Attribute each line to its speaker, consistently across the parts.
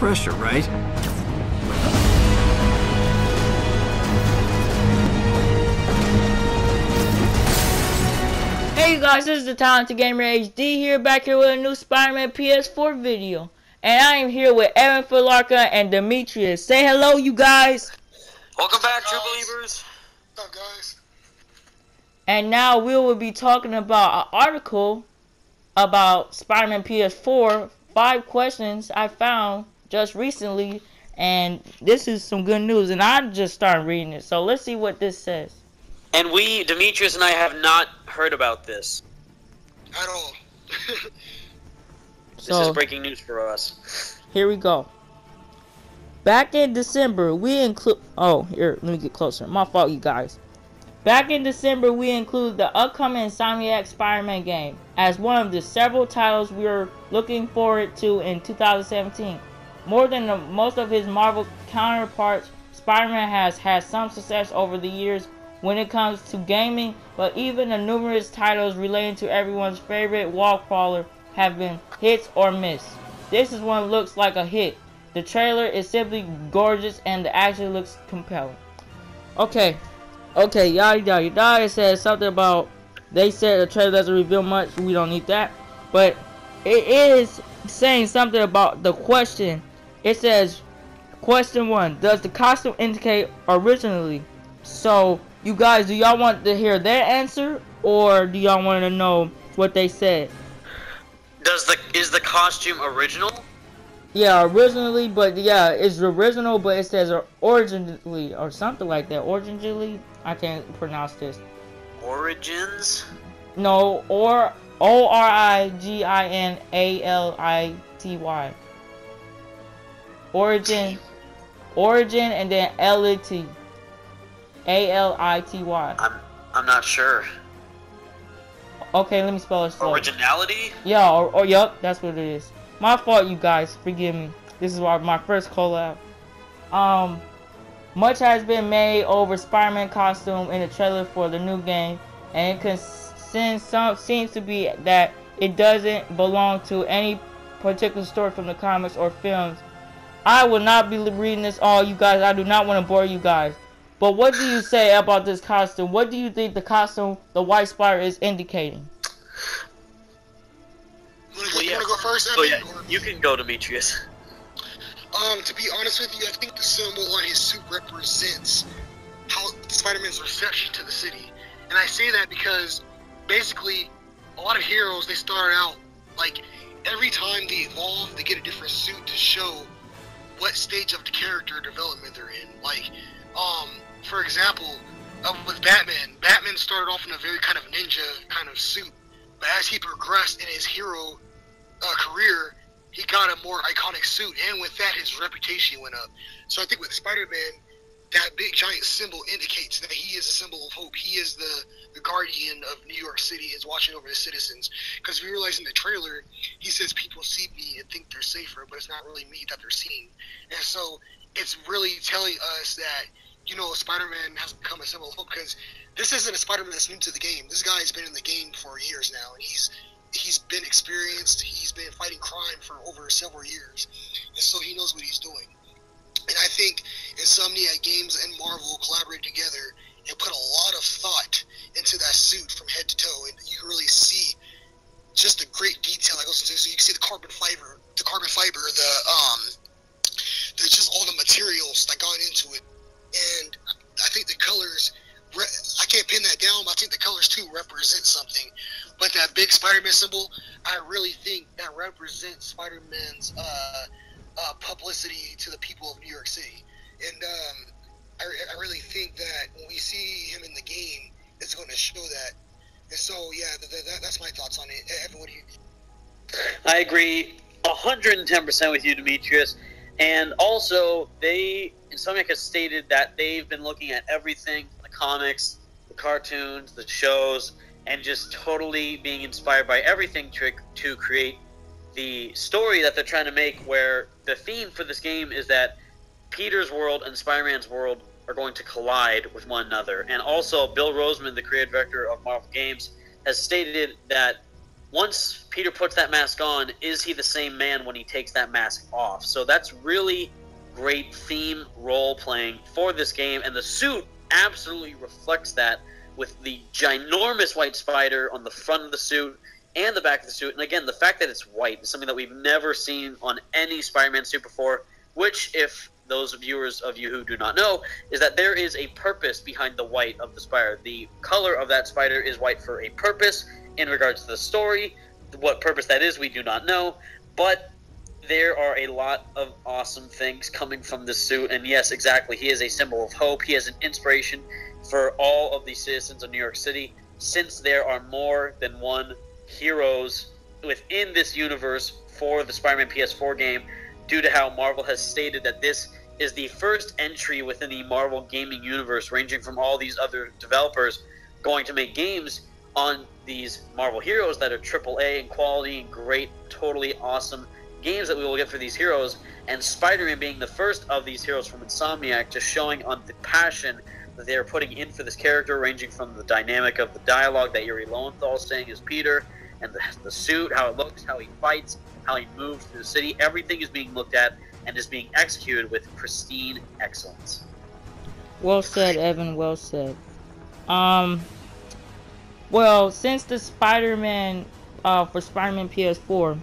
Speaker 1: pressure, right?
Speaker 2: Hey guys, this is TheTalentedGamerHD here, back here with a new Spider-Man PS4 video. And I am here with Evan, Filarca, and Demetrius. Say hello, you guys.
Speaker 3: Welcome back, true believers.
Speaker 4: What's up, guys?
Speaker 2: And now we will be talking about an article about Spider-Man PS4, 5 questions I found just recently. And this is some good news, and I just started reading it. So let's see what this says.
Speaker 3: And we, Demetrius and I, have not heard about this.
Speaker 4: At all.
Speaker 3: This is breaking news for us.
Speaker 2: Here we go. Back in December, we include... Oh, here, let me get closer. My fault, you guys. Back in December, we include the upcoming Insomniac Spider-Man game as one of the several titles we are looking forward to in 2017. More than most of his Marvel counterparts, Spider-Man has had some success over the years when it comes to gaming, but even the numerous titles relating to everyone's favorite wall crawler have been hits or miss. This is one looks like a hit. The trailer is simply gorgeous and the action looks compelling. Okay, yada yada yada. It says something about, they said the trailer doesn't reveal much, we don't need that. But it is saying something about the question. It says, question 1, does the costume indicate originally? So, you guys, do y'all want to hear their answer, or do y'all want to know what they said?
Speaker 3: Is the costume original?
Speaker 2: Yeah, originally, but yeah, it's original, but it says originally or something like that. Originally, I can't pronounce this.
Speaker 3: Origins?
Speaker 2: No, or ORIGINALITY. Origin, and then LIT. ALITY.
Speaker 3: I'm not sure.
Speaker 2: Okay, let me spell it slow.
Speaker 3: Originality?
Speaker 2: Yeah, or yup, that's what it is. My fault, you guys. Forgive me. This is my first collab. Much has been made over Spider-Man costume in the trailer for the new game, and it seems to be that it doesn't belong to any particular story from the comics or films. I will not be reading this all, you guys. I do not want to bore you guys. But what do you say about this costume? What do you think the costume, the White Spider, is indicating?
Speaker 4: You wanna go first, Evan?
Speaker 3: Oh yeah, you can go, Demetrius.
Speaker 4: To be honest with you, I think the symbol on his suit represents how Spider-Man's reception to the city. And I say that because, basically, a lot of heroes, they start out, like, every time they evolve, they get a different suit to show what stage of the character development they're in. Like, for example, with Batman started off in a very kind of ninja kind of suit, but as he progressed in his hero career, he got a more iconic suit, and with that, his reputation went up. So I think with Spider-Man, that big giant symbol indicates that he is a symbol of hope. He is the guardian of New York City, is watching over the citizens. Because if you realize in the trailer, he says people see me and think they're safer, but it's not really me that they're seeing. And so it's really telling us that, you know, Spider-Man has become a symbol of hope, because this isn't a Spider-Man that's new to the game. This guy has been in the game for years now, and he's been experienced. He's been fighting crime for over several years, and so he knows what he's doing. And I think Insomniac Games and Marvel collaborate together and put a lot of thought into that suit from head to toe, and you can really see just the great detail that goes into it. So you can see the carbon fiber, there's just all the materials that gone into it. And I think the colors, I can't pin that down, but I think the colors too represent something. But that big Spider-Man symbol, I really think that represents Spider-Man's publicity to the people of New York City. And I really think that when we see him in the game, it's going to show that. And so, yeah, that's my thoughts on it. Evan, what do you think?
Speaker 3: I agree 110% with you, Demetrius. And also, Insomniac has stated that they've been looking at everything, the comics, the cartoons, the shows, and just totally being inspired by everything to create the story that they're trying to make, where the theme for this game is that Peter's world and Spider-Man's world are going to collide with one another. And also, Bill Roseman, the creative director of Marvel Games, has stated that once Peter puts that mask on, is he the same man when he takes that mask off? So that's really great theme role-playing for this game, and the suit absolutely reflects that with the ginormous white spider on the front of the suit and the back of the suit. And again, the fact that it's white is something that we've never seen on any Spider-Man suit before, which, if those viewers of you who do not know, is that there is a purpose behind the white of the spider. The color of that spider is white for a purpose in regards to the story. What purpose that is, we do not know, but there are a lot of awesome things coming from this suit, and yes, exactly, he is a symbol of hope. He is an inspiration for all of the citizens of New York City, since there are more than one heroes within this universe for the Spider-Man PS4 game, due to how Marvel has stated that this is the first entry within the Marvel gaming universe, ranging from all these other developers going to make games on these Marvel heroes that are AAA in quality and great, totally awesome games that we will get for these heroes, and Spider-Man being the first of these heroes from Insomniac, just showing on the passion that they are putting in for this character, ranging from the dynamic of the dialogue that Yuri Lowenthal is saying as Peter, and the suit, how it looks, how he fights, how he moves through the city. Everything is being looked at and is being executed with pristine excellence.
Speaker 2: Well said, Evan. Well said. Well, since the Spider-Man for Spider-Man PS4,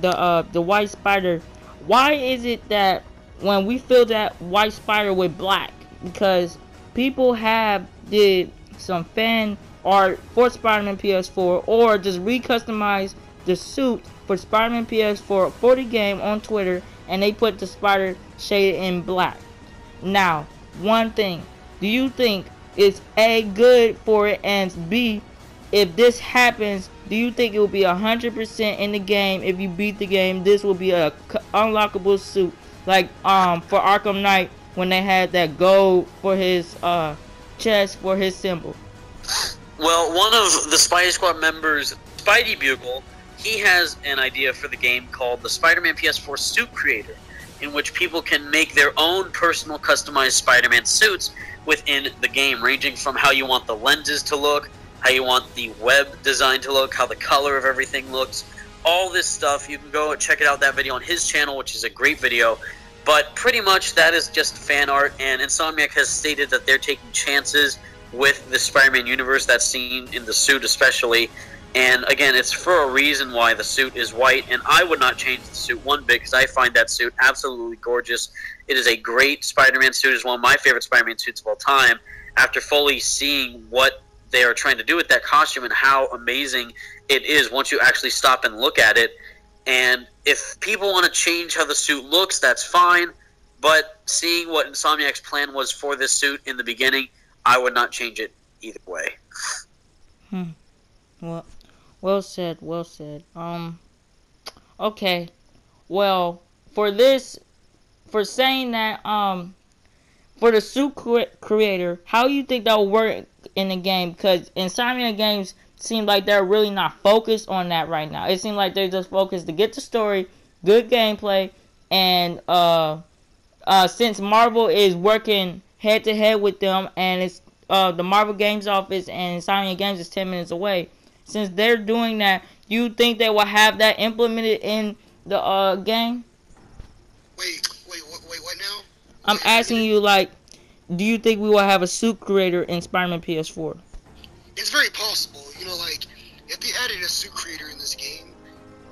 Speaker 2: the white spider, why is it that when we fill that white spider with black? Because people have did some fan art for Spider-Man PS4, or just recustomize the suit for Spider-Man PS4 for the game on Twitter, and they put the spider shaded in black. Now, one thing, do you think it's A, good for it, and B, if this happens, do you think it will be 100% in the game? If you beat the game, this will be a unlockable suit, like for Arkham Knight, when they had that gold for his chest for his symbol.
Speaker 3: Well, one of the Spidey Squad members, Spidey Bugle, he has an idea for the game called the Spider-Man PS4 Suit Creator, in which people can make their own personal customized Spider-Man suits within the game, ranging from how you want the lenses to look, how you want the web design to look, how the color of everything looks, all this stuff. You can go and check it out, that video on his channel, which is a great video. But pretty much that is just fan art, and Insomniac has stated that they're taking chances with the Spider-Man universe, that's seen in the suit especially. And again, it's for a reason why the suit is white, and I would not change the suit one bit, because I find that suit absolutely gorgeous. It is a great Spider-Man suit. It's one of my favorite Spider-Man suits of all time, after fully seeing what they are trying to do with that costume and how amazing it is once you actually stop and look at it. And if people want to change how the suit looks, that's fine, but seeing what Insomniac's plan was for this suit in the beginning, I would not change it either way.
Speaker 2: Well said, well said. Okay. Well, for saying that, for the suit creator, how do you think that will work in the game? Because Insomniac games seem like they're really not focused on that right now. It seems like they're just focused to get the story, good gameplay, and since Marvel is working head to head with them, and it's the Marvel Games office and Insomniac Games is 10 minutes away. Since they're doing that, you think they will have that implemented in the game?
Speaker 4: Wait, what now?
Speaker 2: I'm asking you, like, do you think we will have a suit creator in Spider-Man PS4?
Speaker 4: It's very possible. You know, like, if they added a suit creator in this game,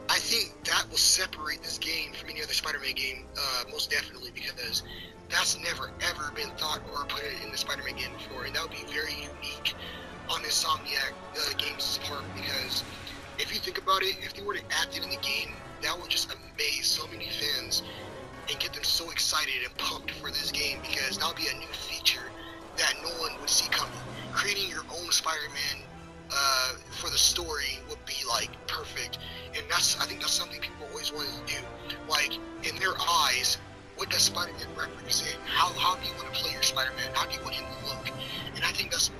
Speaker 4: I think that will separate this game from any other Spider-Man game, most definitely, because that's never, ever been thought or put in the Spider-Man game before, and that would be very unique on Insomniac Games' part, because if you think about it, if they were to add it in the game, that would just amaze so many fans and get them so excited and pumped for this game, because that would be a new feature that no one would see coming. Creating your own Spider-Man for the story would be like perfect, and I think that's something people always wanted to do. Like, in their eyes, what does Spider-Man represent? How do you want to play your Spider-Man? How do you want him to look? And I think that's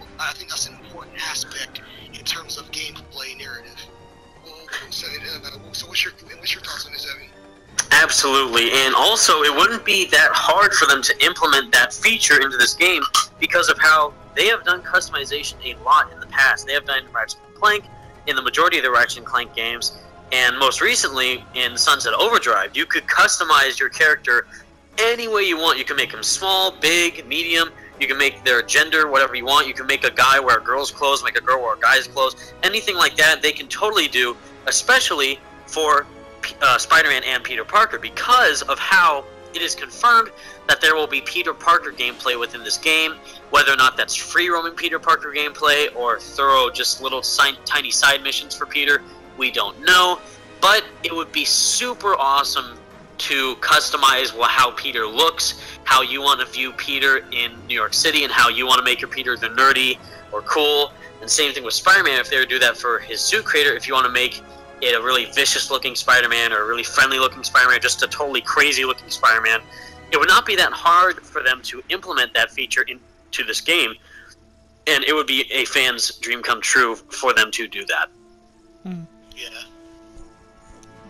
Speaker 4: an important aspect in terms of gameplay narrative. So what's your thoughts on this, Evan?
Speaker 3: Absolutely, and also it wouldn't be that hard for them to implement that feature into this game, because of how they have done customization a lot in the past. They have done Ratchet & Clank in the majority of the Ratchet and Clank games, and most recently in Sunset Overdrive, you could customize your character any way you want. You can make them small, big, medium. You can make their gender whatever you want. You can make a guy wear girl's clothes, make a girl wear guy's clothes. Anything like that, they can totally do, especially for Spider-Man and Peter Parker, because of how it is confirmed that there will be Peter Parker gameplay within this game. Whether or not that's free-roaming Peter Parker gameplay or thorough just little tiny side missions for Peter, we don't know. But it would be super awesome to customize how Peter looks, how you want to view Peter in New York City, and how you want to make your Peter either nerdy or cool. And same thing with Spider-Man, if they would do that for his suit creator, if you want to make it a really vicious-looking Spider-Man or a really friendly-looking Spider-Man, just a totally crazy-looking Spider-Man, it would not be that hard for them to implement that feature into this game, and it would be a fan's dream come true for them to do that.
Speaker 4: Yeah.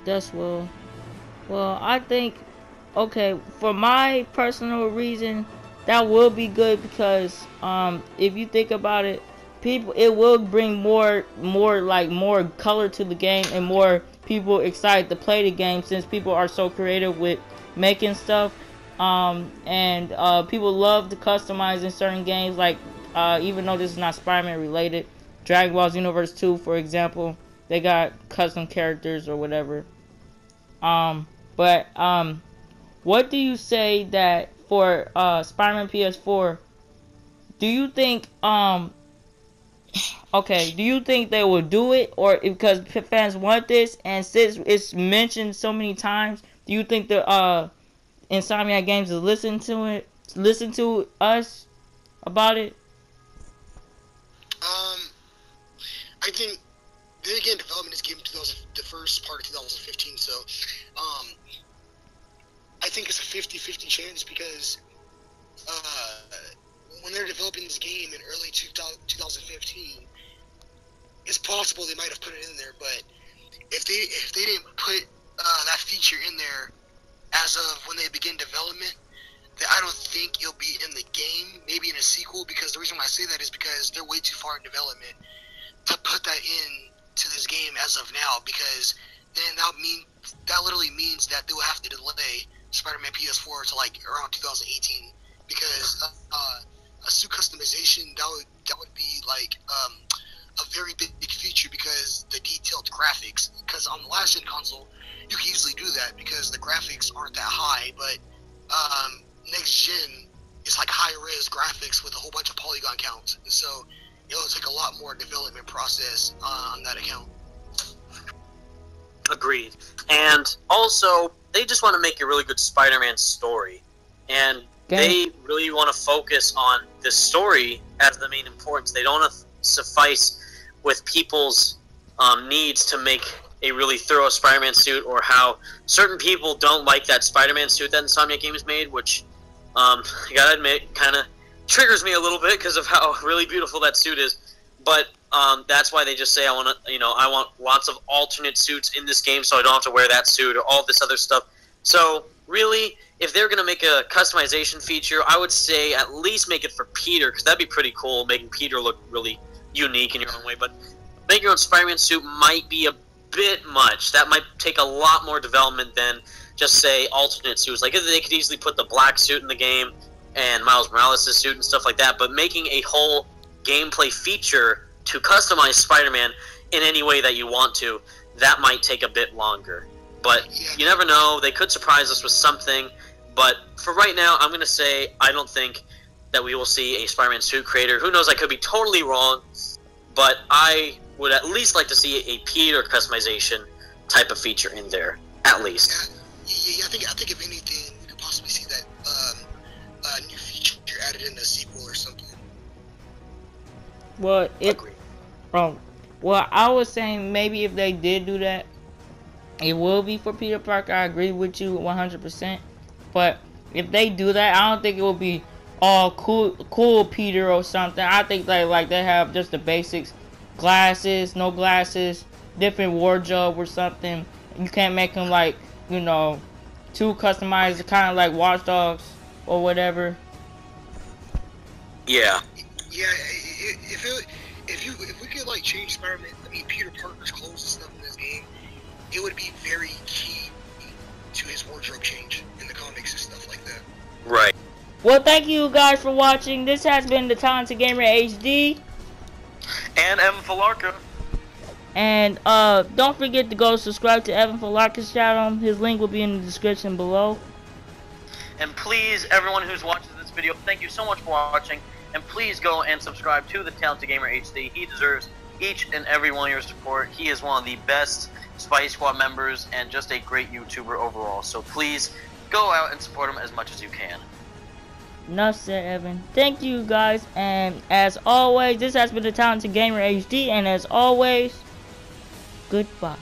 Speaker 2: That's well, I think, okay, for my personal reason, that will be good because if you think about it, it will bring more color to the game and more people excited to play the game, since people are so creative with making stuff, and people love to customize in certain games, like even though this is not Spider-Man related, Dragon Ball Xenoverse 2, for example, they got custom characters or whatever. But what do you say that for Spider-Man PS4, do you think okay, do you think they will do it, or because fans want this, and since it's mentioned so many times, do you think the Insomniac Games will listen to us about it?
Speaker 4: I think they began development this game the first part of 2015, so I think it's a 50-50 chance, because when they're developing this game in early 2015, it's possible they might have put it in there, but if they didn't put that feature in there as of when they begin development, then I don't think it'll be in the game, maybe in a sequel, because the reason why I say that is because they're way too far in development to put that in to this game as of now, because then that literally means that they will have to delay Spider-Man PS4 to like around 2018, because a suit customization that would be like a very big feature, because the detailed graphics, because on the last gen console you can easily do that because the graphics aren't that high, but next gen it's like high res graphics with a whole bunch of polygon counts, so it'll take a lot more development process on that account.
Speaker 3: Agreed. And also, they just want to make a really good Spider-Man story, and they really want to focus on the story as the main importance. They don't want to suffice with people's needs to make a really thorough Spider-Man suit, or how certain people don't like that Spider-Man suit that Insomniac Games made, which I gotta admit kind of triggers me a little bit because of how really beautiful that suit is. But that's why they just say, I want lots of alternate suits in this game, so I don't have to wear that suit or all this other stuff. So really, if they're gonna make a customization feature, I would say at least make it for Peter, because that'd be pretty cool, making Peter look really unique in your own way. But making your own Spider-Man suit might be a bit much. That might take a lot more development than just say alternate suits. Like, they could easily put the black suit in the game and Miles Morales' suit and stuff like that, but making a whole gameplay feature to customize Spider-Man in any way that you want to, that might take a bit longer. But you never know, they could surprise us with something. But for right now, I'm going to say I don't think that we will see a Spider-Man suit creator. Who knows, I could be totally wrong, but I would at least like to see a Peter customization type of feature in there, at least.
Speaker 4: Yeah, I think if anything, we could possibly see that new feature added in a sequel or something.
Speaker 2: Well, I was saying maybe if they did do that, it will be for Peter Parker. I agree with you 100%. But if they do that, I don't think it will be all cool Peter or something. I think they have just the basics, glasses, no glasses, different wardrobe or something. You can't make them too customized, kind of like Watch Dogs or whatever.
Speaker 3: Yeah.
Speaker 4: Yeah, if you if we could like change Spider-Man, I mean Peter Parker's clothes and stuff in this game, it would be very key to his wardrobe change in the comics and stuff like that.
Speaker 3: Right.
Speaker 2: Well, thank you guys for watching. This has been the Talented Gamer HD.
Speaker 3: And Evan Filarca.
Speaker 2: And don't forget to go subscribe to Evan Filarca's channel. His link will be in the description below.
Speaker 3: And please, everyone who's watching this video, thank you so much for watching. And please go and subscribe to the Talented Gamer HD. He deserves each and every one of your support. He is one of the best Spidey Squad members and just a great YouTuber overall. So please go out and support him as much as you can.
Speaker 2: Enough said, Evan. Thank you guys, and as always, this has been the Talented Gamer HD, and as always, goodbye.